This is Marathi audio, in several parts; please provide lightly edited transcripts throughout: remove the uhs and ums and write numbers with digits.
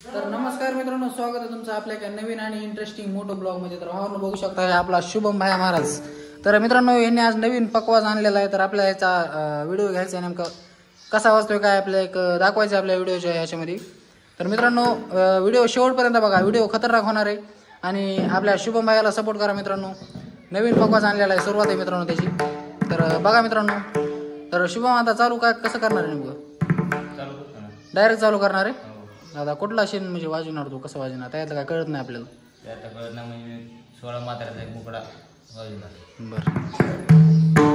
तर नमस्कार मित्रांनो, स्वागत आहे तुमचं आपल्या एका नवीन आणि इंटरेस्टिंग मोठो ब्लॉग मध्ये। तर भावांनो बघू शकता हे आपला शुभम भाया महाराज। तर मित्रांनो यांनी आज नवीन पकवाज आणलेला आहे। तर आपल्या याचा व्हिडिओ घ्यायचा आहे, नेमका कसा वाजतोय काय आपल्या एक दाखवायचं आपल्या व्हिडिओच्या ह्याच्यामध्ये। तर मित्रांनो व्हिडिओ शेवटपर्यंत बघा, व्हिडिओ खतरनाक होणार आहे आणि आपल्या शुभम भायाला सपोर्ट करा मित्रांनो। नवीन पकवाज आणलेला आहे, सुरुवात आहे मित्रांनो त्याची। तर बघा मित्रांनो, तर शुभम आता चालू काय कसं करणार आहे नेमकं? डायरेक्ट चालू करणार आहे दादा? कुठला शेण म्हणजे वाजवणार तू, कसं वाजवणार त्यातलं काय कळत नाही आपल्याला। त्यात कळत नाही म्हणजे 16 मात्राचा एक मुकडा वाजवणार। बरं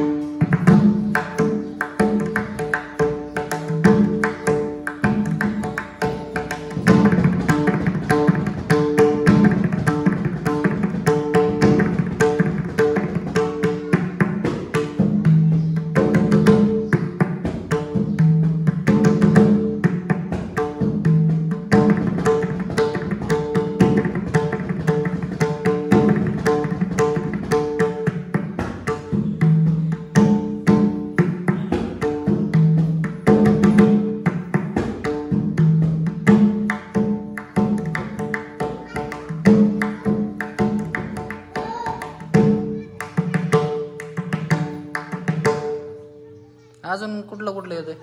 अजून कुठलं येतंय?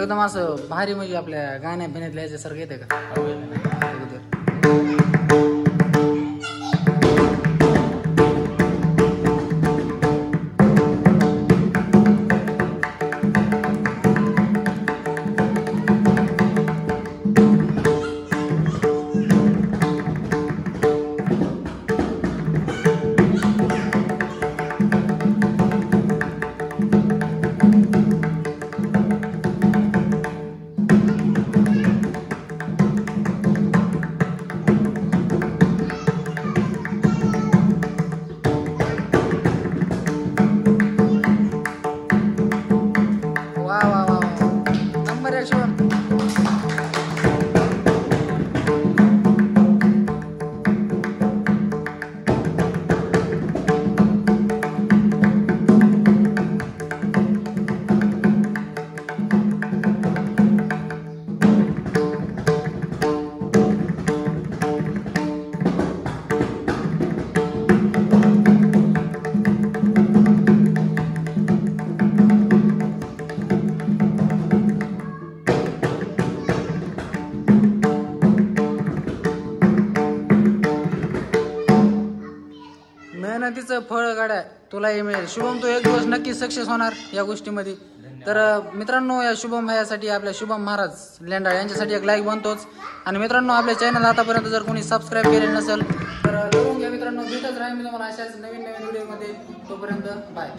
एकदम असं भारी म्हणजे आपल्या गाण्या बिण्यात लिहायच्यासारखं येते का? मेहनतीचं फळ गाड्या तुलाही मिळेल शुभम, तू एक दिवस नक्की सक्सेस होणार या गोष्टीमध्ये। तर मित्रांनो या शुभम भायासाठी, आपल्या शुभम महाराज लेंडा यांच्यासाठी एक लाईक बनतोच। आणि मित्रांनो आपल्या चॅनल आतापर्यंत जर कोणी सबस्क्राईब केलेलं नसेल तर करून घ्या मित्रांनो। भेटत राहील मी तुम्हाला अशाच नवीन व्हिडिओमध्ये। तोपर्यंत बाय।